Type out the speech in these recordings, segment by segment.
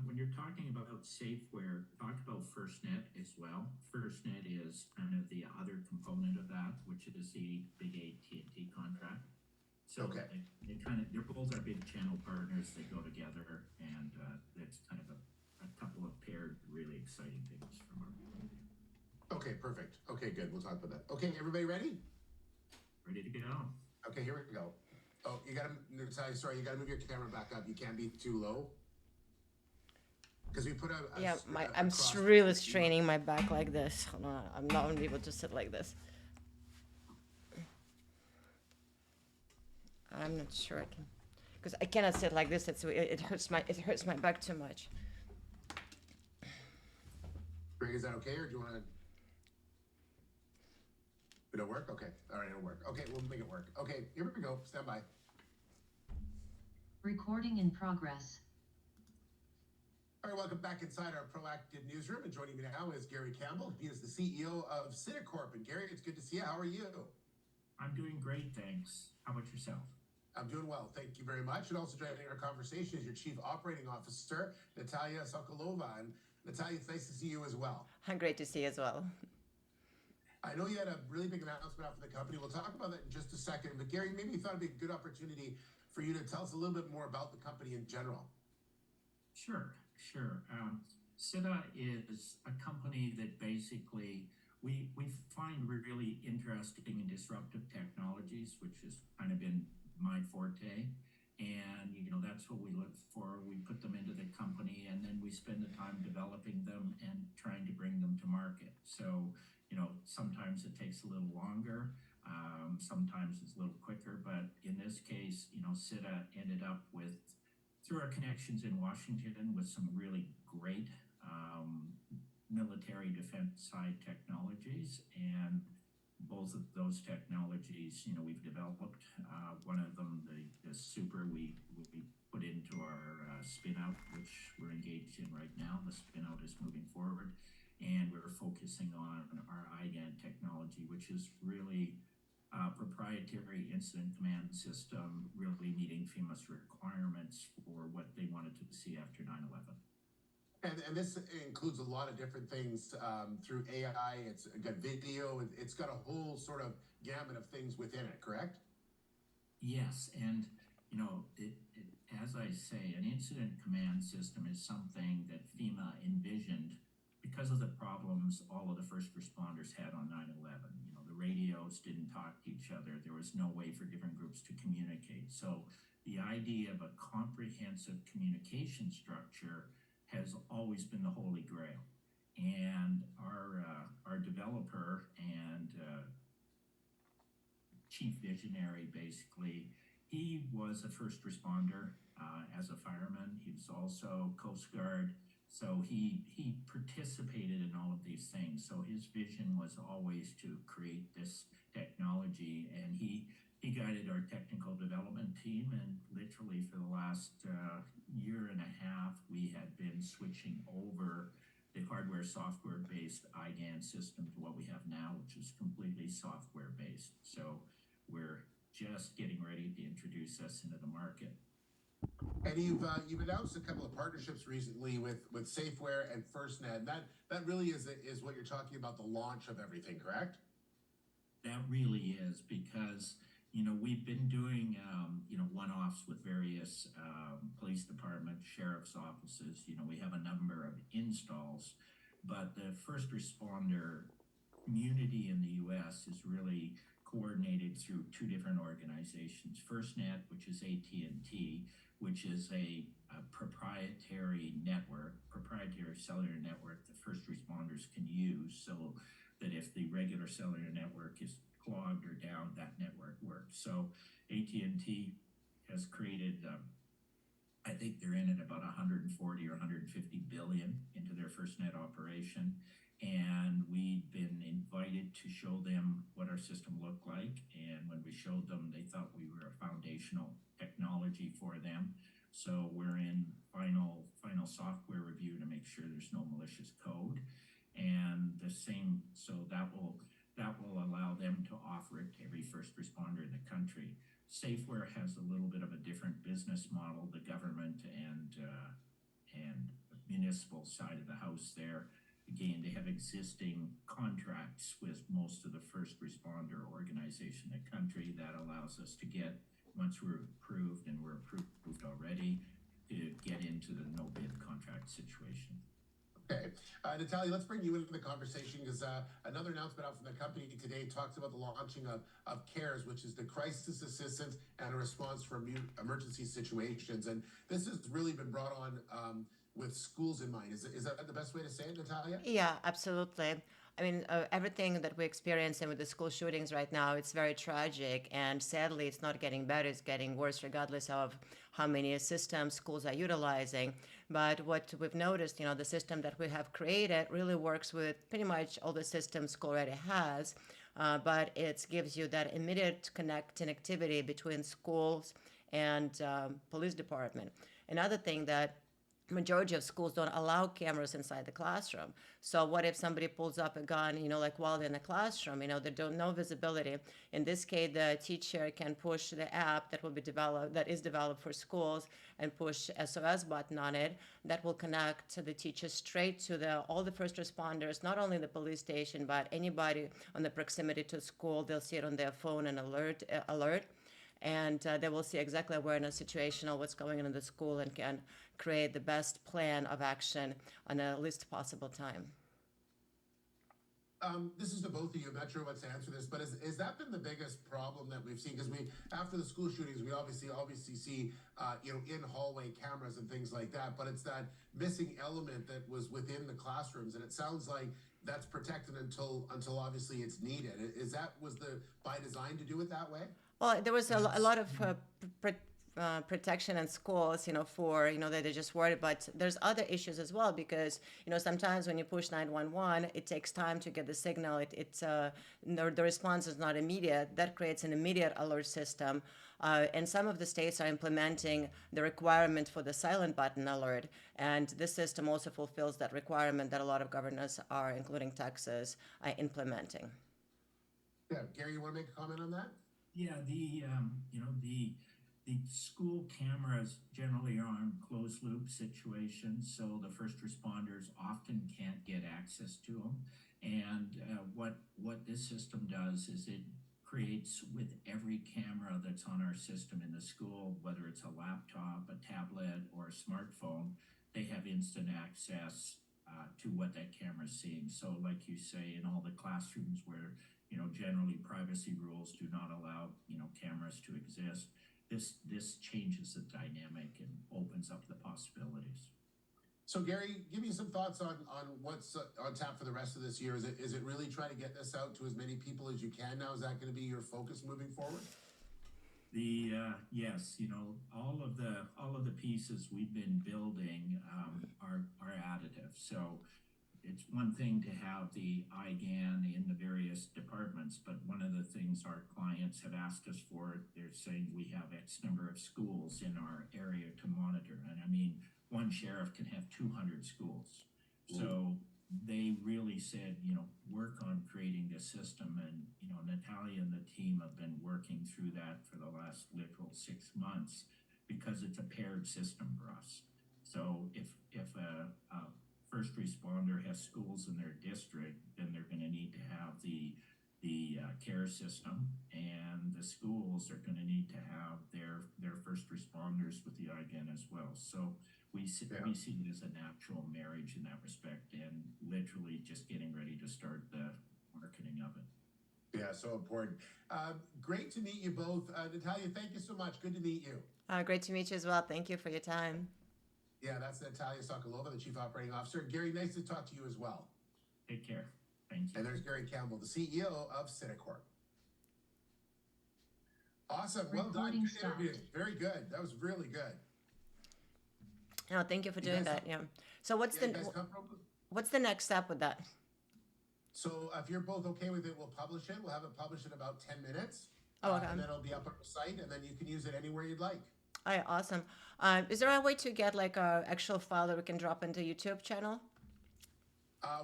when you're talking about Safeware, talk about FirstNet as well. FirstNet is kind of the other component of that, which is the big AT&T contract. So Okay. they're both our big channel partners. They go together, and it's kind of a couple of paired really exciting things from our point of view. Okay, perfect. Okay, good. We'll talk about that. Okay, everybody ready? Ready to go. Okay, here we go. Oh, you gotta move your camera back up. You can't be too low. Because we put I'm really straining my back like this. Hold on, I'm not gonna be able to sit like this. I'm not sure I can, because I cannot sit like this. It hurts my back too much. Greg, is that okay, or do you want to? It'll work? Okay. All right, it'll work. Okay, we'll make it work. Okay, here we go. Stand by. Recording in progress. All right, welcome back inside our Proactive newsroom. And joining me now is Gary Campbell. He is the CEO of Cytta Corp. And Gary, it's good to see you. How are you? I'm doing great, thanks. How about yourself? I'm doing well. Thank you very much. And also joining our conversation is your Chief Operating Officer, Natalia Sokolova. And Natalia, it's nice to see you as well. Great to see you as well. I know you had a really big announcement out for the company. We'll talk about that in just a second. But Gary, maybe you thought it'd be a good opportunity for you to tell us a little bit more about the company in general. Sure. Cytta is a company that basically we find really interesting and disruptive technologies, which has kind of been my forte. And, that's what we look for. We put them into the company, and then we spend the time developing them and trying to bring them to market. So, sometimes it takes a little longer. Sometimes it's a little quicker. But in this case, Cytta ended up through our connections in Washington, with some really great military defense side technologies. And both of those technologies, we've developed. One of them, the Super, we put into our spin-out, which we're engaged in right now. The spin-out is moving forward. And we're focusing on our IGAN technology, which is really proprietary incident command system, really meeting FEMA's requirements for what they wanted to see after 9/11. And this includes a lot of different things through AI. It's got video. It's got a whole sort of gamut of things within it, correct? Yes, and as I say, an incident command system is something that FEMA envisioned because of the problems all of the first responders had on 9/11. The radios didn't talk to each other. There was no way for different groups to communicate. So the idea of a comprehensive communication structure has always been the holy grail. And our developer and chief visionary, basically, he was a first responder as a fireman. He was also Coast Guard. So he participated in all of these things. So his vision was always to create this technology, and he guided our technical development team. And literally for the last year and a half, we had been switching over the hardware-software-based IGAN system to what we have now, which is completely software-based. So we're just getting ready to introduce us into the market. And you've announced a couple of partnerships recently with Safeware and FirstNet. That really is what you're talking about, the launch of everything, correct? That really is, because we've been doing one-offs with various police departments, sheriff's offices. We have a number of installs, but the first responder community in the U.S. is really coordinated through two different organizations. FirstNet, which is AT&T, which is a proprietary cellular network that first responders can use, so that if the regular cellular network is clogged or down, that network works. So AT&T has created, I think they're in at about 140 or 150 billion into their FirstNet operation. And we've been invited to show them what our system looked like. And when we showed them, they thought we were a foundational technology for them. So we're in final software review to make sure there's no malicious code. And so that will allow them to offer it to every first responder in the country. Safeware has a little bit of a different business model. The government and municipal side of the house there. Again, they have existing contracts with most of the first responder organization in the country. That allows us to get, once we're approved, and we're approved already, to get into the no bid contract situation. Okay. Natalia, let's bring you into the conversation because another announcement out from the company today talks about the launching of CARES, which is the Crisis Assistance and a Response for Emergency Situations. And this has really been brought on with schools in mind. Is that the best way to say it, Natalia? Yeah, absolutely. I mean, everything that we're experiencing with the school shootings right now, it's very tragic. And sadly, it's not getting better. It's getting worse, regardless of how many systems schools are utilizing. But what we've noticed, the system that we have created really works with pretty much all the systems school already has. But it gives you that immediate connectivity between schools and police department. Another thing that majority of schools don't allow cameras inside the classroom. So what if somebody pulls up a gun, like while they're in the classroom, they don't know visibility. In this case, the teacher can push the app that is developed for schools and push SOS button on it. That will connect the teacher straight to all the first responders, not only the police station, but anybody on the proximity to school. They'll see it on their phone and alert. And they will see exactly where in a situation or what's going on in the school and can create the best plan of action on the least possible time. This is to both of you. I'm not sure what to answer this, but has that been the biggest problem that we've seen? Because after the school shootings, we obviously see in hallway cameras and things like that. But it's that missing element that was within the classrooms, and it sounds like that's protected until obviously it's needed. Was by design to do it that way? Well, there was a lot of protection in schools, for, that they're just worried. But there's other issues as well because, sometimes when you push 911, it takes time to get the signal. The response is not immediate. That creates an immediate alert system. And some of the states are implementing the requirement for the silent button alert. And this system also fulfills that requirement that a lot of governors are, including Texas, implementing. Yeah, Gary, you want to make a comment on that? Yeah, the school cameras generally are in closed loop situations, so the first responders often can't get access to them. And what this system does is it creates, with every camera that's on our system in the school, whether it's a laptop, a tablet, or a smartphone, they have instant access to what that camera's seeing. So like you say, in all the classrooms where generally privacy rules do not allow, cameras to exist, this changes the dynamic and opens up the possibilities. So Gary, give me some thoughts on what's on tap for the rest of this year. Is it really trying to get this out to as many people as you can now? Is that going to be your focus moving forward? Yes, all of the pieces we've been building are additive. So it's one thing to have the IGAN in the various departments, but one of the things our clients have asked us for, they're saying we have X number of schools in our area to monitor. And I mean, one sheriff can have 200 schools. So they really said, work on creating this system. And, Natalia and the team have been working through that for the last literal 6 months because it's a paired system for us. So if a first responder has schools in their district, then they're going to need to have the care system, and the schools are going to need to have their first responders with the IGAN as well. So we see it as a natural marriage in that respect, and literally just getting ready to start the marketing of it. Yeah, so important. Great to meet you both. Natalia, thank you so much. Good to meet you. Great to meet you as well. Thank you for your time. Yeah, that's Natalia Sokolova, the Chief Operating Officer. Gary, nice to talk to you as well. Take care. Thank you. And there's Gary Campbell, the CEO of Cytta Corp. Awesome. Well done. Good interview. Very good. That was really good. No, thank you for doing that. Yeah. So what's the next step with that? So if you're both okay with it, we'll publish it. We'll have it published in about 10 minutes. Okay. And then it'll be up on the site, and then you can use it anywhere you'd like. All right, awesome. Is there a way to get like a actual file that we can drop into YouTube channel?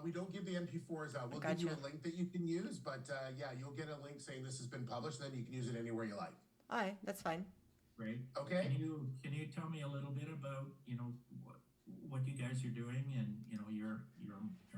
We don't give the MP4s out. We'll give you a link that you can use, but yeah, you'll get a link saying this has been published, then you can use it anywhere you like. All right, that's fine. Great. Okay. Can you tell me a little bit about, what what you guys are doing and, your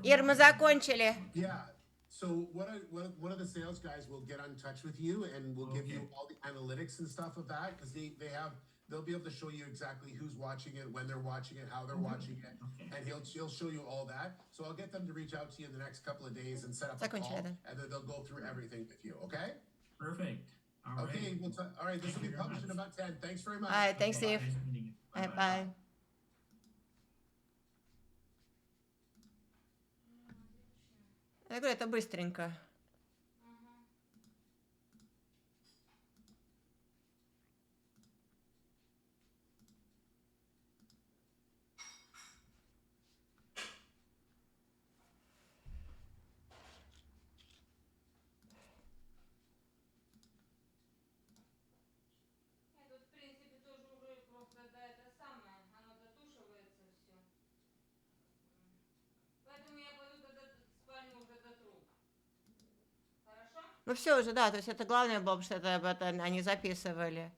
Ир, мы закончили. Yeah. So one of the sales guys will get in touch with you and will give you Okay. all the analytics and stuff of that because they'll be able to show you exactly who's watching it, when they're watching it, how they're watching it, Okay. and he'll show you all that. So I'll get them to reach out to you in the next couple of days and set up a Закончили, call, да. and then they'll go through everything with you. Okay? Perfect. All right. Okay. All right. This Thank will you be very published in much. about 10. Thanks very much. All right, thanks, Okay, Steve. nice meeting you. All right, Bye-bye. bye. Я говорю, это быстренько. Нет, тут в принципе тоже уже просто да, это самое, оно дотушивается все. Поэтому я пойду тогда в спальню уже дотру. Хорошо? Ну все уже, да, то есть это главное было, что это они записывали.